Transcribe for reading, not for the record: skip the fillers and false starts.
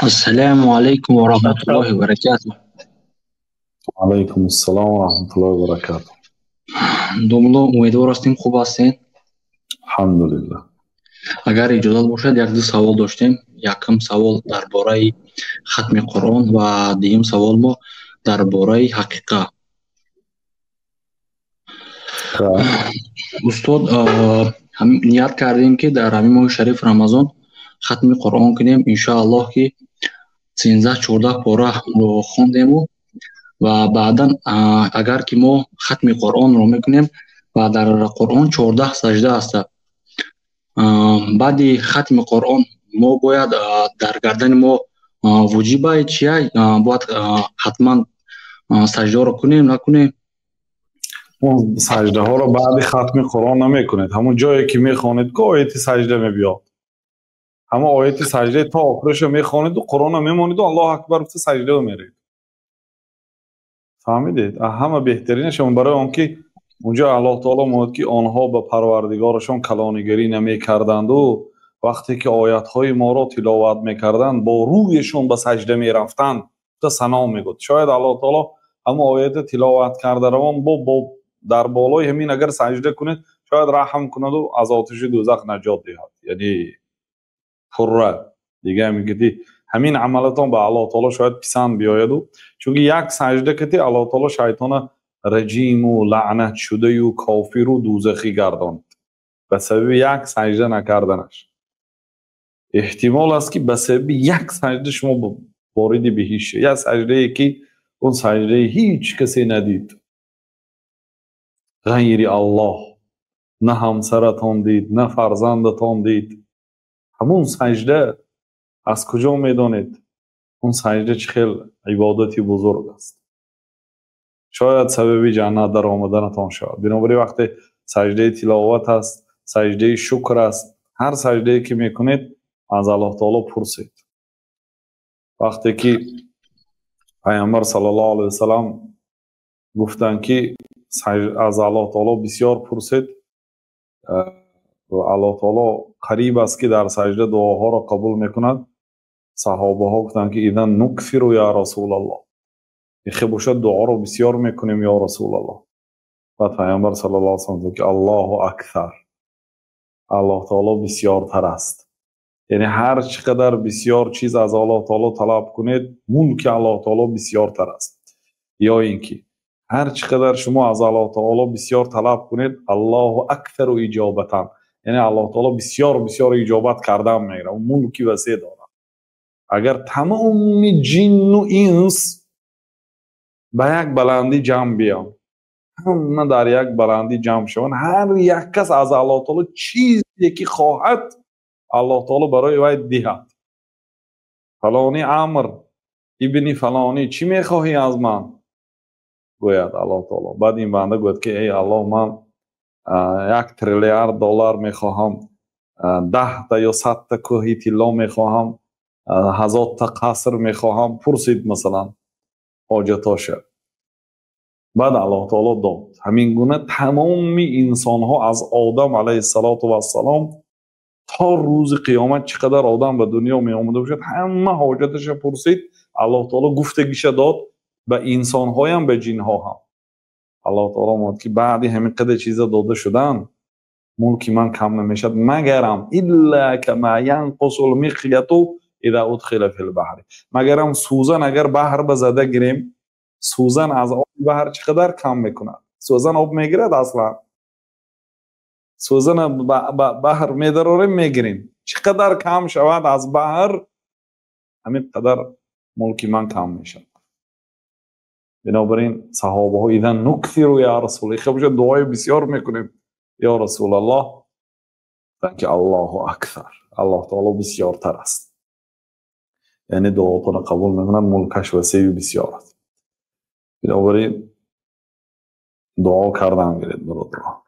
السلام عليكم ورحمة الله وبركاته. علیکم السلام و رحمت الله و برکاته. Думаю, امیدوار هستیم خوب هستین. الحمدلله. اگر اجازه باشد یک دو سوال داشتیم. یکم سوال درباره ختم قرآن و دوم سوال ما درباره حقیقت. خب استاد هم نیت کردیم که در همین ماه شریف رمضان ختم قرآن کنیم ان شاء الله که 13 14 پاره رو خوندیم و بعدا اگر که ما ختم قرآن رو میکنیم و در قرآن 14 سجده است. بعد ختم قرآن ما باید در گردن ما وجیبه چیه باید حتما سجده رو کنیم نکنیم. اون سجده ها رو بعد ختم قرآن نمیکنید، همون جایی که میخوانید که آیت سجده میبیاد، همون آیت سجده تا آخرش میخوانید و قرآن رو میمونید و الله اکبر گفته سجده رو میرید. فهمیدید؟ همه بهترینش اون برای اون که اونجا الله تعالی میگه که آنها به پروردگارشان کلانگری نمیکردند و وقتی که آیات های ما را تلاوت میکردند با رویشون به سجده میرفتند تا ثنا میگفت. شاید الله تعالی همون آیات تلاوت کرده روان با در بالای همین اگر سجده کنید شاید رحم کند و از آتش دوزخ نجات دهد. یعنی پره دیگه میگه همین عملتان به الله تعالی شاید پسند بیاید و چون یک سجده کتی الله تعالی شیطان رجیم و لعنت شده و کافر و دوزخی گرداند به سبب یک سجده نکردنش. احتمال است که به سبب یک سجده شما وارد بهشت شید، یک سجده ای که اون سجده هیچ کسی ندید غیر الله، نه همسرتان دید نه فرزندتان دید. همون سجده از کجا میدانید؟ اون سجده چه خیلی عبادتی بزرگ است، شاید سبب جنت در آمدنتان شود. بنابراین وقتی سجده تلاوت است، سجده شکر است، هر سجده که میکنید از الله تعالی پرسید. وقتی که پیامبر صلی الله علیه وسلم گفتن که از الله تعالی بسیار پرسید و الله تعالی قریب است که در سجده دعاها را قبول میکند، صحابه ها گفتن که اذا نکثر یا رسول الله، میخه باشد دعا رو بسیار میکنیم یا رسول الله. و پیامبر صلی الله علیه و سلم که الله اکثر، الله تعالی بسیار تر است. یعنی هر چقدر بسیار چیز از الله تعالی طلب کنید ملک الله تعالی بسیار تر است. یا اینکه هر چقدر شما از الله تعالی بسیار طلب کنید الله اکثر و اجابتا، یعنی الله تعالی بسیار بسیار اجابت کردن میگیره و ملکی وسیع داره. اگر تمام جن و انس به یک بلندی جمع بیان، همه در یک بلندی جمع شوند، هر یک کس از الله تعالی چیزی که خواهد الله تعالی برای وی دهد. فلانی عمر ابن فلانی چی میخواهی از من؟ گوید الله تعالی. بعد این بنده گوید که ای الله من 1 تریلیارد دلار میخواهم، 10 تا یا 100 تا کوه طلا میخواهم، 1000 تا قصر میخواهم. پرسید مثلا حاجتاشه. بعد الله تعالی داد. همین گونه تمام انسان ها از آدم علیه السلام تا روز قیامت چقدر آدم به دنیا می آمده باشد همه حاجتش پرسید، الله تعالی گفتگیش داد به انسان ها هم به جن ها هم. الله تعالی میگه که بعد همین قدر چیزا داده شدن ملک من کم نمیشد مگرم الا کما ينقص المخيط اذا ادخل في البحر، مگرم سوزن اگر بحر به زده گیریم، سوزن از آب بحر چقدر کم میکند؟ سوزن آب میگیرد؟ اصلا سوزن بحر میدراریم میگیریم، چقدر کم شود از بحر همین قدر ملک من کم میشد. بنابراین صحابه ها اذا نکثر یا رسول الله، خب دعای بسیار میکنیم یا رسول الله، که الله اکثر، الله تعالی بسیار تر است. یعنی دعاتون قبول میکنند، ملکش وسیع بسیار است. بنابراین دعا کردن گیرید برادران.